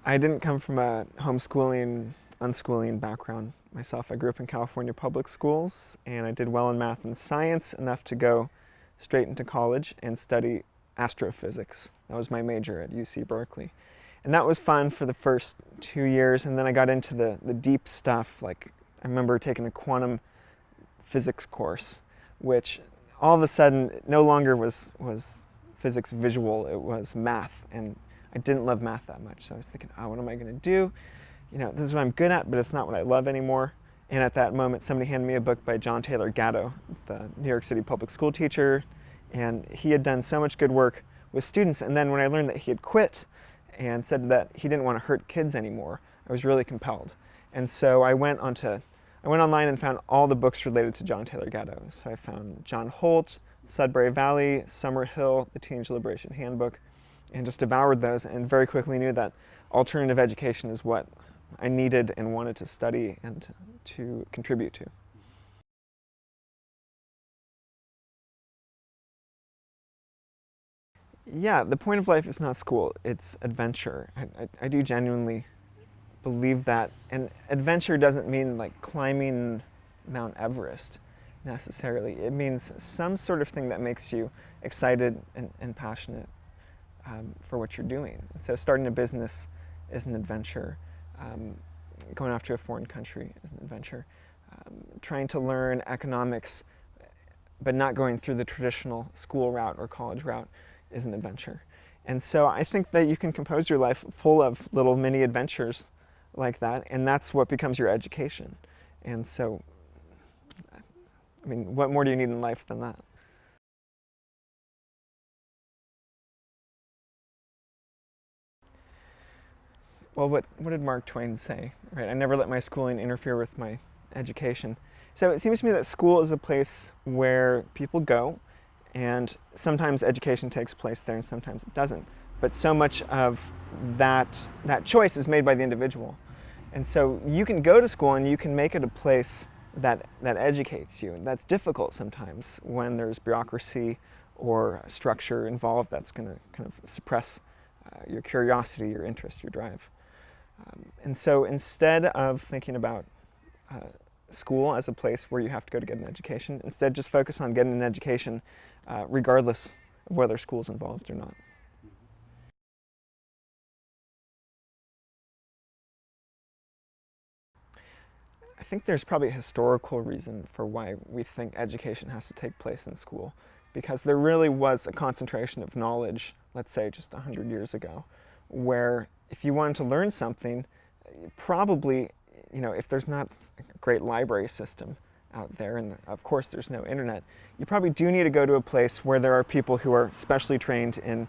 I didn't come from a homeschooling, unschooling background myself. I grew up in California public schools, and I did well in math and science, enough to go straight into college and study astrophysics. That was my major at UC Berkeley. And that was fun for the first 2 years, and then I got into the deep stuff. Like, I remember taking a quantum physics course, which all of a sudden no longer was physics visual, it was math. And I didn't love math that much, so I was thinking, oh, what am I going to do? You know, this is what I'm good at, but it's not what I love anymore. And at that moment, somebody handed me a book by John Taylor Gatto, the New York City public school teacher, and he had done so much good work with students. And then when I learned that he had quit and said that he didn't want to hurt kids anymore, I was really compelled. And so I went online and found all the books related to John Taylor Gatto. So I found John Holt, Sudbury Valley, Summerhill, the Teenage Liberation Handbook, and just devoured those, and very quickly knew that alternative education is what I needed and wanted to study and to contribute to. Yeah, the point of life is not school, it's adventure. I do genuinely believe that. And adventure doesn't mean like climbing Mount Everest necessarily. It means some sort of thing that makes you excited and passionate for what you're doing. So starting a business is an adventure. Going off to a foreign country is an adventure. Trying to learn economics but not going through the traditional school route or college route is an adventure. And so I think that you can compose your life full of little mini adventures like that, and that's what becomes your education. And so, I mean, what more do you need in life than that? Well, what did Mark Twain say? Right, I never let my schooling interfere with my education. So it seems to me that school is a place where people go, and sometimes education takes place there and sometimes it doesn't. But so much of that choice is made by the individual. And so you can go to school and you can make it a place that educates you. And that's difficult sometimes when there's bureaucracy or structure involved that's going to kind of suppress your curiosity, your interest, your drive. And so instead of thinking about school as a place where you have to go to get an education, instead just focus on getting an education regardless of whether school is involved or not. I think there's probably a historical reason for why we think education has to take place in school, because there really was a concentration of knowledge, let's say just 100 years ago, where if you wanted to learn something, probably, you know, if there's not a great library system out there, and of course there's no internet, you probably do need to go to a place where there are people who are specially trained in,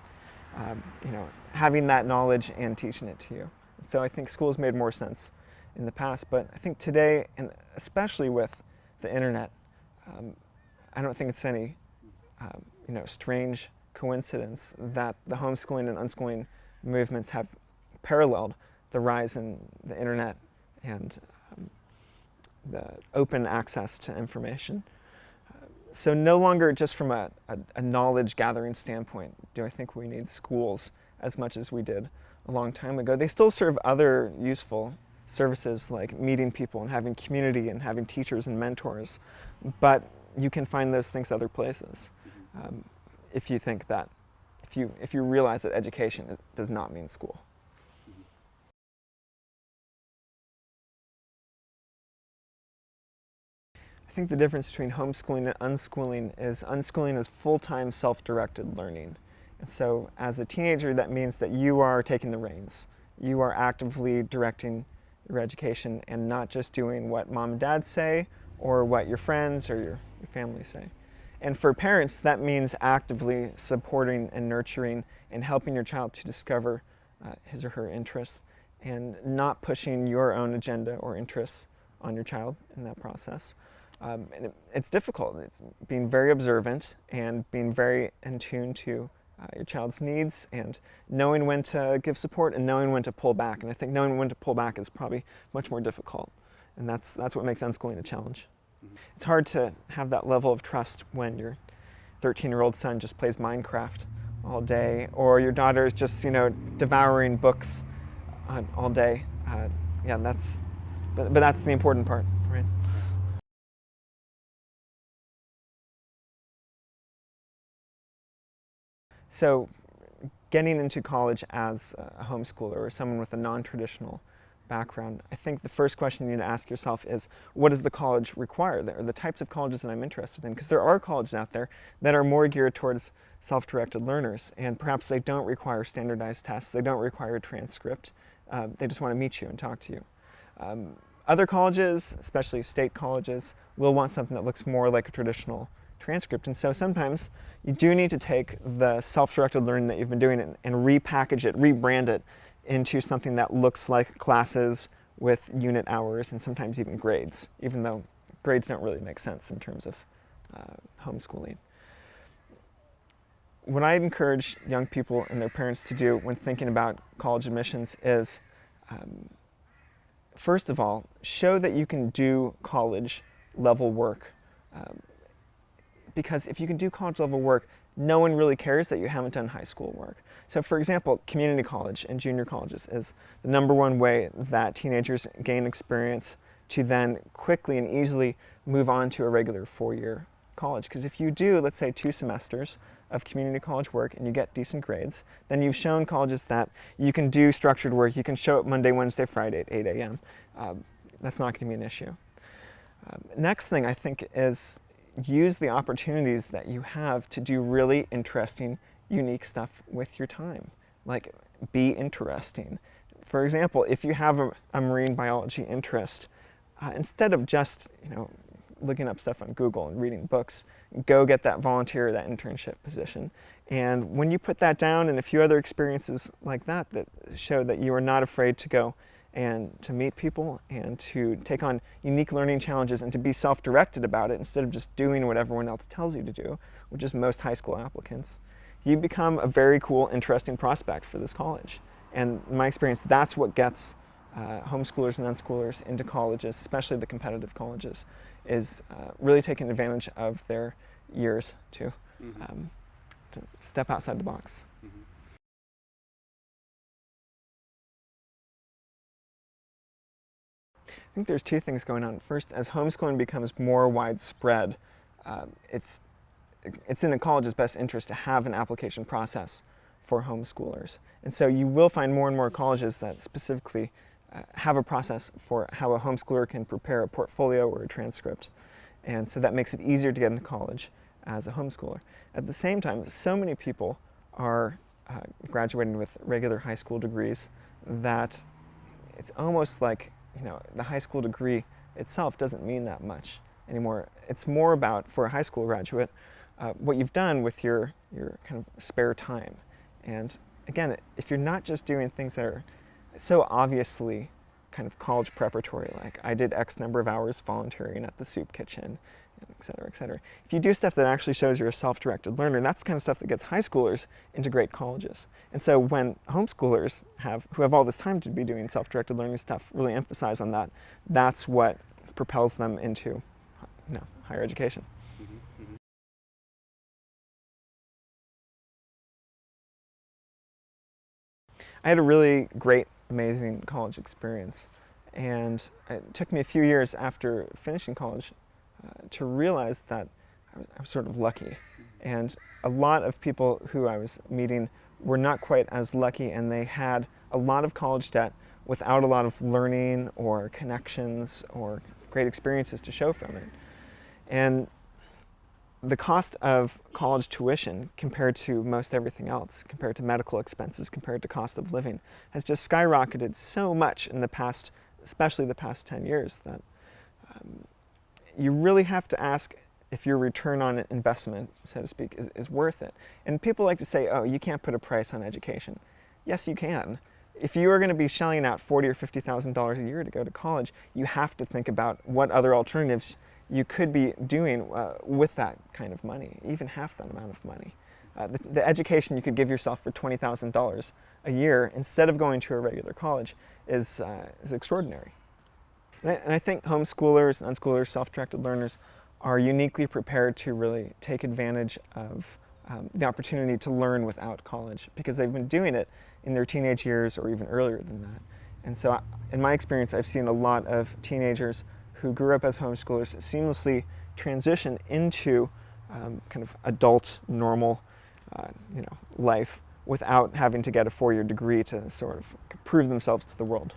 you know, having that knowledge and teaching it to you. So I think schools made more sense in the past, but I think today, and especially with the internet, I don't think it's any, you know, strange coincidence that the homeschooling and unschooling movements have paralleled the rise in the internet and the open access to information. So no longer just from a knowledge gathering standpoint do I think we need schools as much as we did a long time ago. They still serve other useful services like meeting people and having community and having teachers and mentors, but you can find those things other places if you think that, if you realize that education does not mean school. I think the difference between homeschooling and unschooling is full-time self-directed learning. And so as a teenager, that means that you are taking the reins. You are actively directing your education and not just doing what mom and dad say or what your friends or your family say. And for parents, that means actively supporting and nurturing and helping your child to discover his or her interests and not pushing your own agenda or interests on your child in that process. And it's difficult. It's being very observant and being very in tune to your child's needs and knowing when to give support and knowing when to pull back. And I think knowing when to pull back is probably much more difficult. And that's what makes unschooling a challenge. It's hard to have that level of trust when your 13-year-old son just plays Minecraft all day, or your daughter is just, you know, devouring books all day. Yeah, but that's the important part, right? So getting into college as a homeschooler or someone with a non-traditional background, I think the first question you need to ask yourself is, what does the college require? Or the types of colleges that I'm interested in? Because there are colleges out there that are more geared towards self-directed learners, and perhaps they don't require standardized tests, they don't require a transcript, they just want to meet you and talk to you. Other colleges, especially state colleges, will want something that looks more like a traditional transcript, and so sometimes you do need to take the self-directed learning that you've been doing and repackage it, rebrand it into something that looks like classes with unit hours and sometimes even grades, even though grades don't really make sense in terms of homeschooling. What I encourage young people and their parents to do when thinking about college admissions is, first of all, show that you can do college level work. Because if you can do college level work, no one really cares that you haven't done high school work. So for example, community college and junior colleges is the #1 way that teenagers gain experience to then quickly and easily move on to a regular 4-year college. Because if you do, let's say, 2 semesters of community college work and you get decent grades, then you've shown colleges that you can do structured work, you can show up Monday, Wednesday, Friday at 8 a.m. That's not going to be an issue. Next thing I think is use the opportunities that you have to do really interesting, unique stuff with your time. Like, be interesting. For example, if you have a marine biology interest, instead of just, looking up stuff on Google and reading books, go get that volunteer or that internship position. And when you put that down and a few other experiences like that that show that you are not afraid to go and to meet people and to take on unique learning challenges and to be self-directed about it instead of just doing what everyone else tells you to do, which is most high school applicants, you become a very cool, interesting prospect for this college. And in my experience, that's what gets homeschoolers and unschoolers into colleges, especially the competitive colleges, is really taking advantage of their years to step outside the box. I think there's 2 things going on. First, as homeschooling becomes more widespread, it's in a college's best interest to have an application process for homeschoolers. And so you will find more and more colleges that specifically have a process for how a homeschooler can prepare a portfolio or a transcript. And so that makes it easier to get into college as a homeschooler. At the same time, so many people are graduating with regular high school degrees that it's almost like the high school degree itself doesn't mean that much anymore. It's more about, for a high school graduate, what you've done with your kind of spare time. And again, if you're not just doing things that are so obviously kind of college preparatory, like I did X number of hours volunteering at the soup kitchen, et cetera, et cetera. If you do stuff that actually shows you're a self-directed learner, that's the kind of stuff that gets high schoolers into great colleges. And so when homeschoolers who have all this time to be doing self-directed learning stuff really emphasize on that, that's what propels them into higher education. I had a really great, amazing college experience, and it took me a few years after finishing college to realize that I was sort of lucky. And a lot of people who I was meeting were not quite as lucky, and they had a lot of college debt without a lot of learning or connections or great experiences to show from it. And the cost of college tuition compared to most everything else, compared to medical expenses, compared to cost of living, has just skyrocketed so much in the past, especially the past 10 years, that you really have to ask if your return on investment, so to speak, is worth it. And people like to say, oh, you can't put a price on education. Yes, you can. If you are going to be shelling out $40,000 or $50,000 a year to go to college, you have to think about what other alternatives you could be doing with that kind of money, even half that amount of money. The education you could give yourself for $20,000 a year instead of going to a regular college is extraordinary. And I think homeschoolers and unschoolers, self-directed learners, are uniquely prepared to really take advantage of the opportunity to learn without college, because they've been doing it in their teenage years or even earlier than that. And so in my experience, I've seen a lot of teenagers who grew up as homeschoolers seamlessly transition into kind of adult, normal life without having to get a 4-year degree to sort of prove themselves to the world.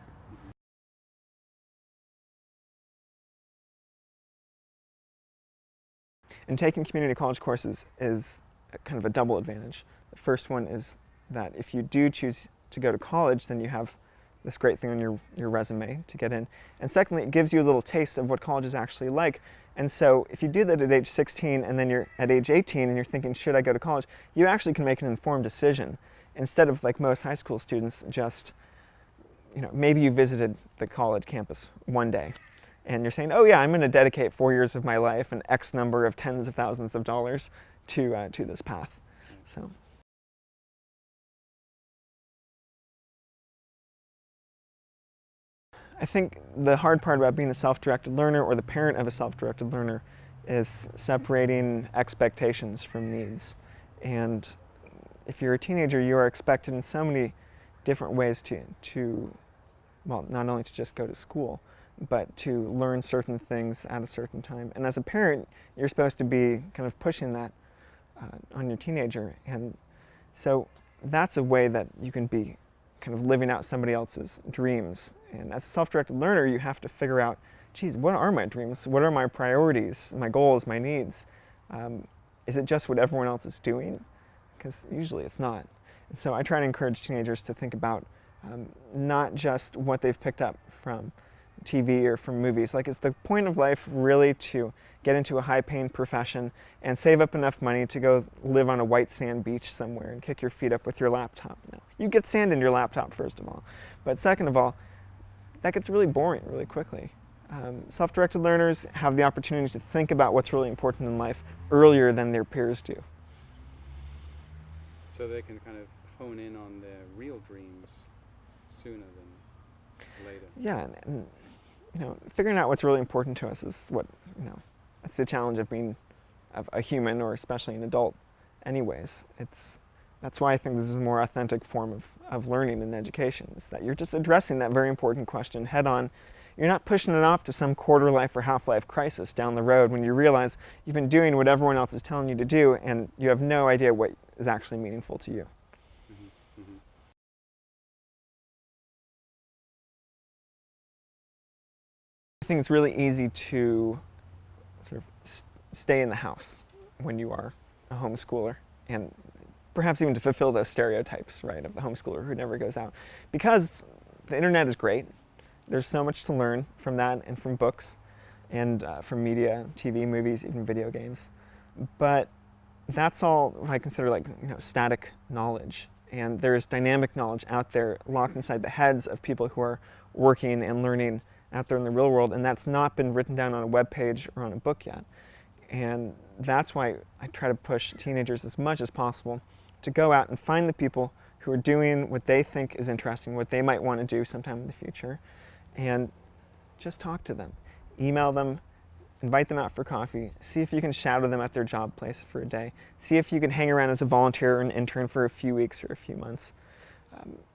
And taking community college courses is kind of a double advantage. The first one is that if you do choose to go to college, then you have this great thing on your resume to get in. And secondly, it gives you a little taste of what college is actually like. And so if you do that at age 16 and then you're at age 18 and you're thinking, should I go to college? You actually can make an informed decision instead of, like most high school students, just, maybe you visited the college campus one day and you're saying, oh yeah, I'm going to dedicate 4 years of my life and X number of tens of thousands of dollars to this path. So. I think the hard part about being a self-directed learner or the parent of a self-directed learner is separating expectations from needs. And if you're a teenager, you are expected in so many different ways to well, not only to just go to school, but to learn certain things at a certain time. And as a parent, you're supposed to be kind of pushing that on your teenager. And so that's a way that you can be kind of living out somebody else's dreams. And as a self-directed learner, you have to figure out, geez, what are my dreams? What are my priorities, my goals, my needs? Is it just what everyone else is doing? Because usually it's not. And so I try to encourage teenagers to think about not just what they've picked up from TV or from movies. Like, is the point of life really to get into a high-paying profession and save up enough money to go live on a white sand beach somewhere and kick your feet up with your laptop? No. You get sand in your laptop, first of all. But second of all, that gets really boring really quickly. Self-directed learners have the opportunity to think about what's really important in life earlier than their peers do. So they can kind of hone in on their real dreams sooner than later. Yeah, and figuring out what's really important to us is what, that's the challenge of being a human, or especially an adult anyways. That's why I think this is a more authentic form of learning and education, is that you're just addressing that very important question head on. You're not pushing it off to some quarter-life or half-life crisis down the road when you realize you've been doing what everyone else is telling you to do and you have no idea what is actually meaningful to you. Mm-hmm. Mm-hmm. I think it's really easy to sort of stay in the house when you are a homeschooler, and perhaps even to fulfill those stereotypes, right, of the homeschooler who never goes out. Because the internet is great. There's so much to learn from that and from books and from media, TV, movies, even video games. But that's all what I consider like static knowledge. And there's dynamic knowledge out there locked inside the heads of people who are working and learning out there in the real world, and that's not been written down on a web page or on a book yet. And that's why I try to push teenagers as much as possible to go out and find the people who are doing what they think is interesting, what they might want to do sometime in the future, and just talk to them. Email them, invite them out for coffee, see if you can shadow them at their job place for a day, see if you can hang around as a volunteer or an intern for a few weeks or a few months.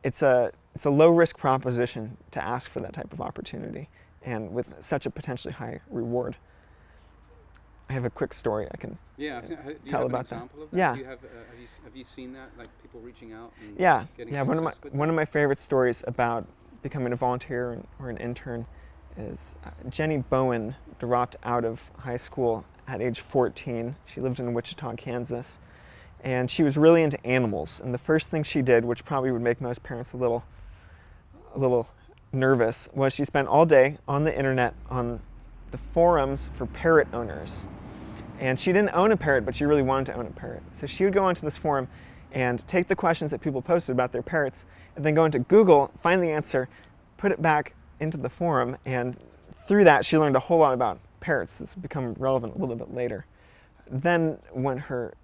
It's a low-risk proposition to ask for that type of opportunity, and with such a potentially high reward. I have a quick story I can tell about that. Yeah. Do you have you seen that, like people reaching out and getting one of my favorite stories about becoming a volunteer or an intern is Jenny Bowen dropped out of high school at age 14. She lived in Wichita, Kansas, and she was really into animals. And the first thing she did, which probably would make most parents a little nervous, was she spent all day on the internet on the forums for parrot owners. And she didn't own a parrot, but she really wanted to own a parrot. So she would go onto this forum and take the questions that people posted about their parrots, and then go into Google, find the answer, put it back into the forum, and through that she learned a whole lot about parrots. This would become relevant a little bit later. Then when her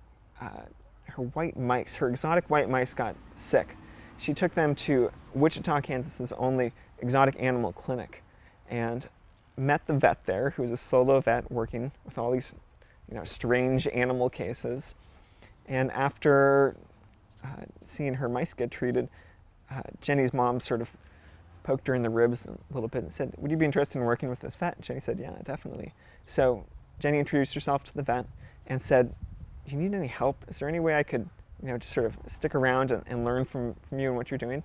white mice, her exotic white mice got sick, she took them to Wichita, Kansas's only exotic animal clinic, and met the vet there, who was a solo vet working with all these strange animal cases. And after seeing her mice get treated, Jenny's mom sort of poked her in the ribs a little bit and said, "Would you be interested in working with this vet?" And Jenny said, "Yeah, definitely." So Jenny introduced herself to the vet and said, "Do you need any help? Is there any way I could, just sort of stick around and learn from you and what you're doing?"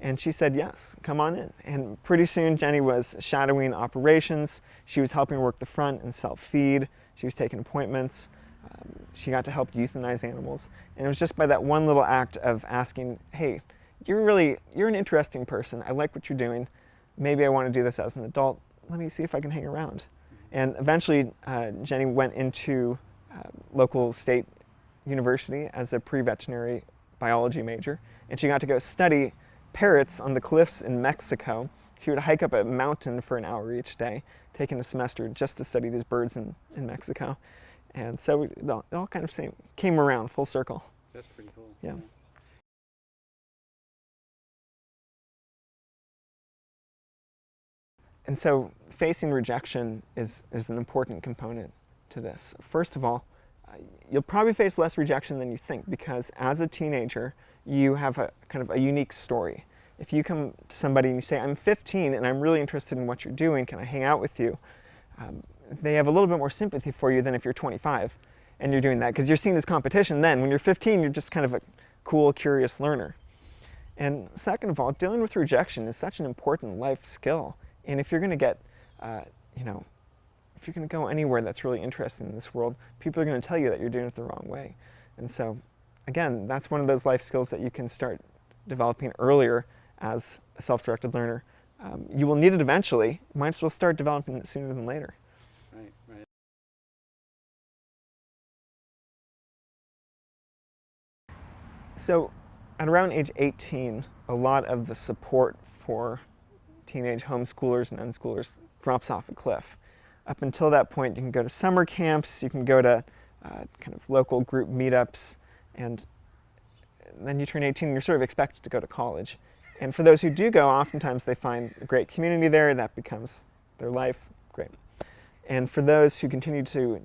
And she said, "Yes, come on in." And pretty soon Jenny was shadowing operations. She was helping work the front and self-feed. She was taking appointments. She got to help euthanize animals. And it was just by that one little act of asking, "Hey, you're an interesting person. I like what you're doing. Maybe I want to do this as an adult. Let me see if I can hang around." And eventually Jenny went into local state university as a pre-veterinary biology major. And she got to go study parrots on the cliffs in Mexico. She would hike up a mountain for an hour each day, taking a semester just to study these birds in Mexico. And so it all kind of came around full circle. That's pretty cool. Yeah. And so facing rejection is an important component to this. First of all, you'll probably face less rejection than you think, because as a teenager, you have a kind of a unique story. If you come to somebody and you say, "I'm 15 and I'm really interested in what you're doing, can I hang out with you?" They have a little bit more sympathy for you than if you're 25 and you're doing that, because you're seen as competition then. When you're 15, you're just kind of a cool, curious learner. And second of all, dealing with rejection is such an important life skill. And if you're going to get, if you're going to go anywhere that's really interesting in this world, people are going to tell you that you're doing it the wrong way. And so, again, that's one of those life skills that you can start developing earlier as a self-directed learner. You will need it eventually. You might as well start developing it sooner than later. Right. So at around age 18, a lot of the support for teenage homeschoolers and unschoolers drops off a cliff. Up until that point, you can go to summer camps, you can go to kind of local group meetups, and then you turn 18 and you're sort of expected to go to college. And for those who do go, oftentimes they find a great community there, that becomes their life. Great. And for those who continue to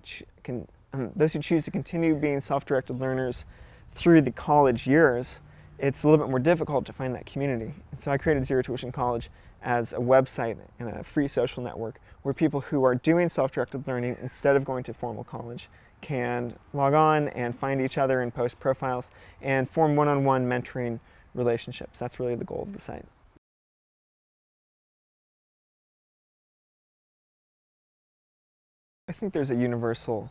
those who choose to continue being self-directed learners through the college years, it's a little bit more difficult to find that community. And so I created Zero Tuition College as a website and a free social network where people who are doing self-directed learning instead of going to formal college can log on and find each other and post profiles and form one-on-one mentoring relationships. That's really the goal of the site. I think there's a universal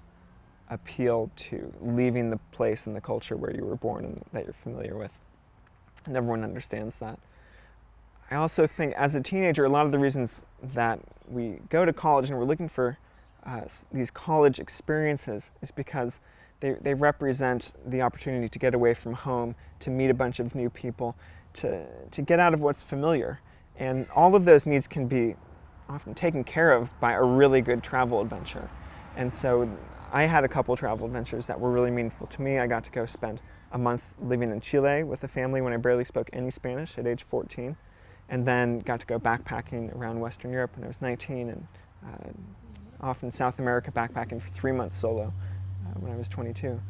appeal to leaving the place and the culture where you were born and that you're familiar with. And everyone understands that. I also think as a teenager, a lot of the reasons that we go to college and we're looking for these college experiences is because they represent the opportunity to get away from home, to meet a bunch of new people, to get out of what's familiar. And all of those needs can be often taken care of by a really good travel adventure. And so I had a couple travel adventures that were really meaningful to me. I got to go spend a month living in Chile with a family when I barely spoke any Spanish at age 14. And then got to go backpacking around Western Europe when I was 19, and off in South America backpacking for 3 months solo when I was 22.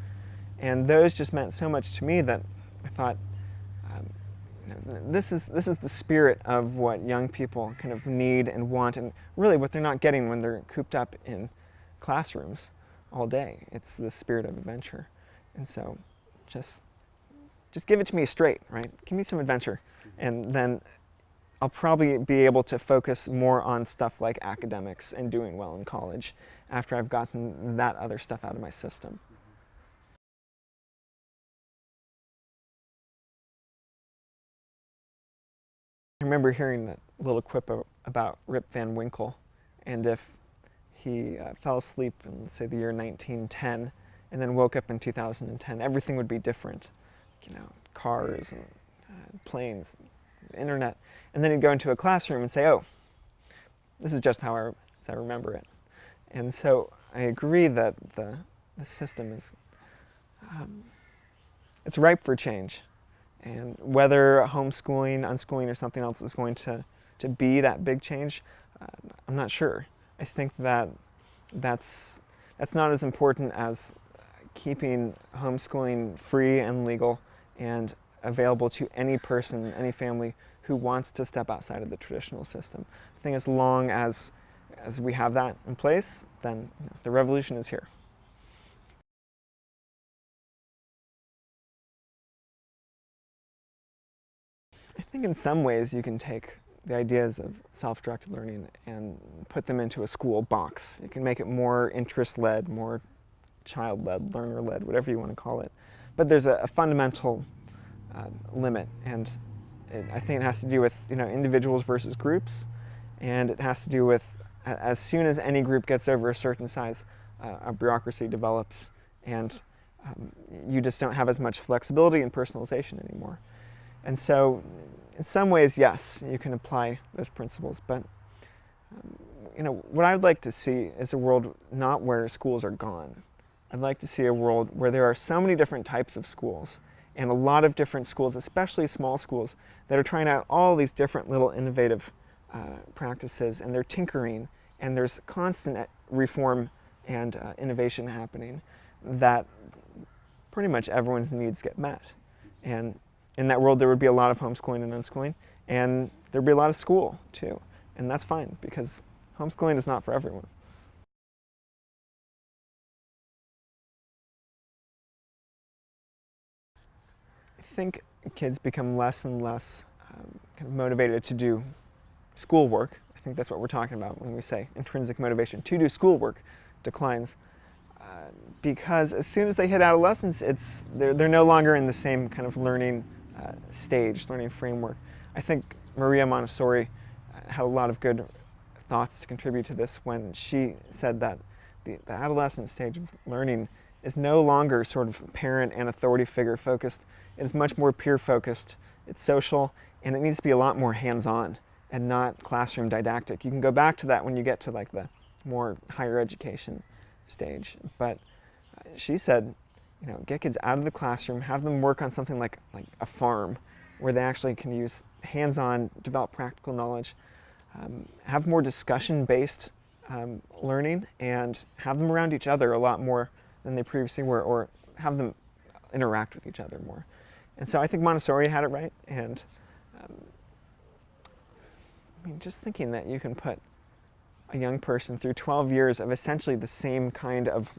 And those just meant so much to me that I thought, this is the spirit of what young people kind of need and want, and really what they're not getting when they're cooped up in classrooms all day. It's the spirit of adventure. And so just give it to me straight, right? Give me some adventure. And then I'll probably be able to focus more on stuff like academics and doing well in college after I've gotten that other stuff out of my system. I remember hearing that little quip about Rip Van Winkle, and if he fell asleep in, say, the year 1910 and then woke up in 2010, everything would be different. Cars and planes, internet. And then he'd go into a classroom and say, "Oh, this is just how I remember it." And so I agree that the system is, it's ripe for change. And whether homeschooling, unschooling, or something else is going to be that big change, I'm not sure. I think that that's not as important as keeping homeschooling free and legal and available to any person, any family who wants to step outside of the traditional system. I think as long as we have that in place, then the revolution is here. I think in some ways you can take the ideas of self-directed learning and put them into a school box. You can make it more interest-led, more child-led, learner-led, whatever you want to call it. But there's a fundamental limit, and I think it has to do with individuals versus groups, and it has to do with as soon as any group gets over a certain size, a bureaucracy develops, and you just don't have as much flexibility and personalization anymore. And so, in some ways, yes, you can apply those principles, but what I'd like to see is a world not where schools are gone. I'd like to see a world where there are so many different types of schools, and a lot of different schools, especially small schools, that are trying out all these different little innovative practices, and they're tinkering, and there's constant reform and innovation happening, that pretty much everyone's needs get met. And in that world, there would be a lot of homeschooling and unschooling, and there'd be a lot of school, too. And that's fine, because homeschooling is not for everyone. I think kids become less and less kind of motivated to do schoolwork. I think that's what we're talking about when we say intrinsic motivation to do schoolwork declines. Because as soon as they hit adolescence, they're no longer in the same kind of learning stage, learning framework. I think Maria Montessori had a lot of good thoughts to contribute to this when she said that the adolescent stage of learning is no longer sort of parent and authority figure focused. It is much more peer focused. It's social, and it needs to be a lot more hands-on and not classroom didactic. You can go back to that when you get to like the more higher education stage. But she said, get kids out of the classroom, have them work on something like a farm, where they actually can use hands-on, develop practical knowledge, have more discussion-based learning, and have them around each other a lot more than they previously were, or have them interact with each other more. And so I think Montessori had it right, and just thinking that you can put a young person through 12 years of essentially the same kind of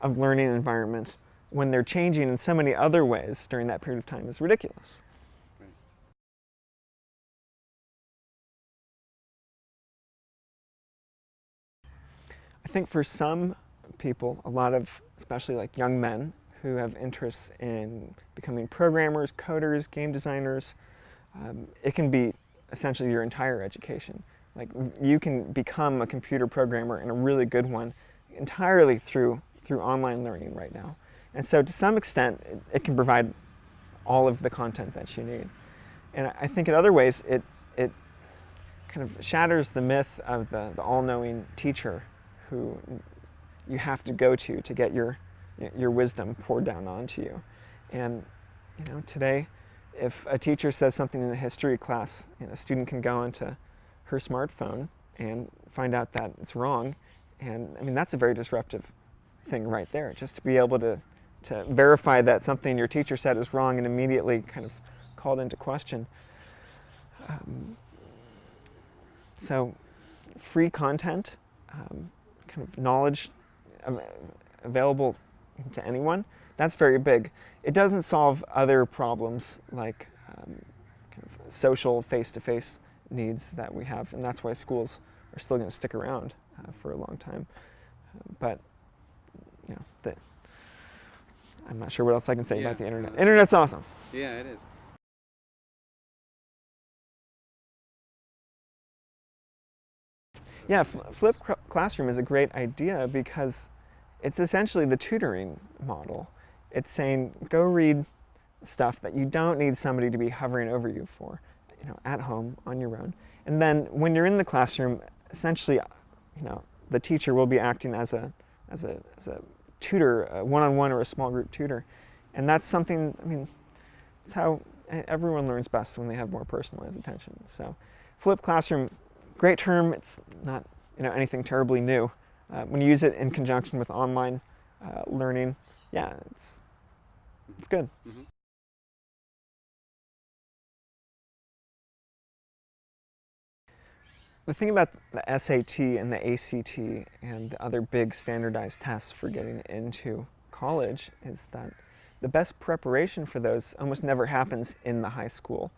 learning environment when they're changing in so many other ways during that period of time is ridiculous. Right. I think for some people, a lot of, especially like young men who have interests in becoming programmers, coders, game designers, it can be essentially your entire education. Like you can become a computer programmer, and a really good one, entirely through online learning right now. And so to some extent, it can provide all of the content that you need. And I think in other ways, it kind of shatters the myth of the all-knowing teacher who you have to go to get your wisdom poured down onto you. And today, if a teacher says something in a history class, a student can go onto her smartphone and find out that it's wrong. And that's a very disruptive thing right there, just to be able to verify that something your teacher said is wrong and immediately kind of called into question. So free content, kind of knowledge available to anyone, that's very big. It doesn't solve other problems like kind of social face-to-face needs that we have, and that's why schools are still going to stick around for a long time. But I'm not sure what else I can say about the internet. Internet's awesome. Yeah, it is. Yeah, flipped classroom is a great idea because it's essentially the tutoring model. It's saying, go read stuff that you don't need somebody to be hovering over you for, at home on your own. And then when you're in the classroom, essentially, the teacher will be acting as a tutor, a one-on-one or a small group tutor. And that's something, it's how everyone learns best when they have more personalized attention. So flipped classroom, great term. It's not anything terribly new. When you use it in conjunction with online learning, yeah, it's good. Mm-hmm. The thing about the SAT and the ACT and the other big standardized tests for getting into college is that the best preparation for those almost never happens in the high school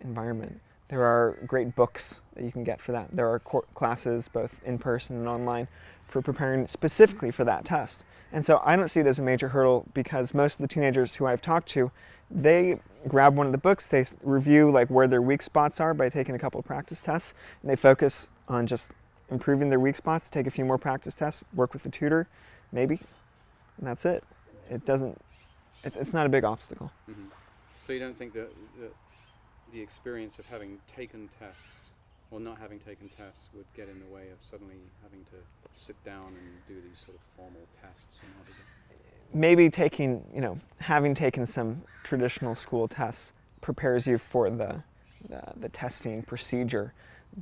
environment. There are great books that you can get for that. There are classes, both in person and online, for preparing specifically for that test. And so I don't see it as a major hurdle because most of the teenagers who I've talked to, they grab one of the books, they review like where their weak spots are by taking a couple of practice tests, and they focus on just improving their weak spots, take a few more practice tests, work with the tutor, maybe, and that's it. It's not a big obstacle. Mm-hmm. So you don't think that the experience of having taken tests or not having taken tests would get in the way of suddenly having to sit down and do these sort of formal tests in order to... Maybe having taken some traditional school tests prepares you for the testing procedure.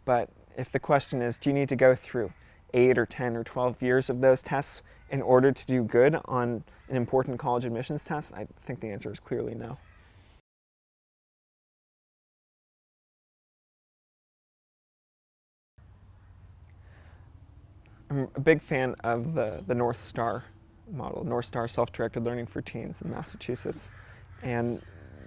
But if the question is, do you need to go through 8 or 10 or 12 years of those tests in order to do good on an important college admissions test, I think the answer is clearly no. I'm a big fan of the North Star model, North Star Self-Directed Learning for Teens in Massachusetts. And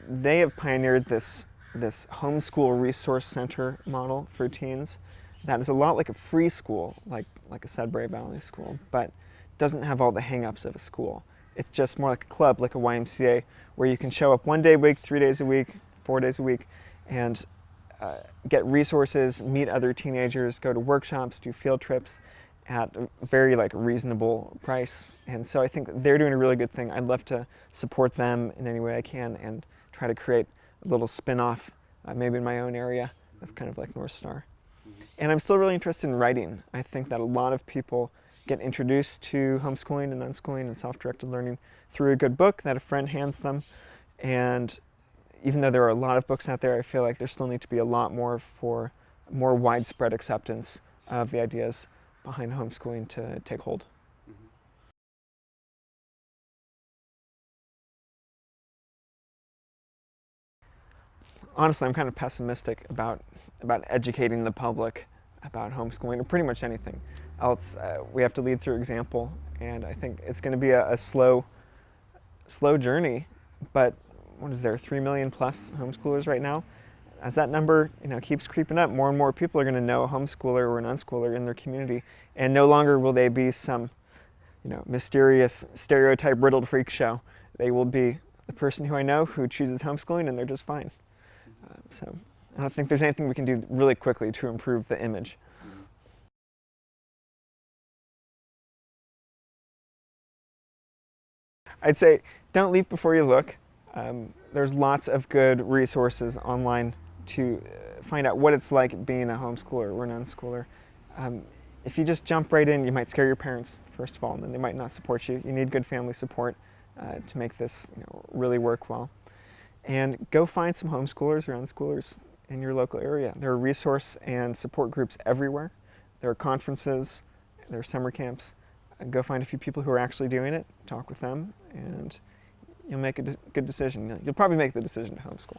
they have pioneered this homeschool resource center model for teens that is a lot like a free school, like a Sudbury Valley school, but doesn't have all the hang-ups of a school. It's just more like a club, like a YMCA, where you can show up 1 day a week, 3 days a week, 4 days a week, and get resources, meet other teenagers, go to workshops, do field trips at a very reasonable price. And so I think they're doing a really good thing. I'd love to support them in any way I can and try to create a little spin-off, maybe in my own area. That's kind of like North Star. Mm-hmm. And I'm still really interested in writing. I think that a lot of people get introduced to homeschooling and unschooling and self-directed learning through a good book that a friend hands them. And even though there are a lot of books out there, I feel like there still need to be a lot more for more widespread acceptance of the ideas behind homeschooling to take hold. Mm-hmm. Honestly, I'm kind of pessimistic about educating the public about homeschooling or pretty much anything else. We have to lead through example, and I think it's going to be a slow journey. But what is there, 3 million plus homeschoolers right now? As that number keeps creeping up, more and more people are going to know a homeschooler or an unschooler in their community, and no longer will they be some mysterious stereotype-riddled freak show. They will be the person who I know who chooses homeschooling, and they're just fine. So I don't think there's anything we can do really quickly to improve the image. I'd say don't leap before you look. There's lots of good resources online to find out what it's like being a homeschooler or an unschooler. If you just jump right in, you might scare your parents, first of all, and then they might not support you. You need good family support to make this really work well. And go find some homeschoolers or unschoolers in your local area. There are resource and support groups everywhere. There are conferences, there are summer camps. Go find a few people who are actually doing it, talk with them, and you'll make a good decision. You'll probably make the decision to homeschool.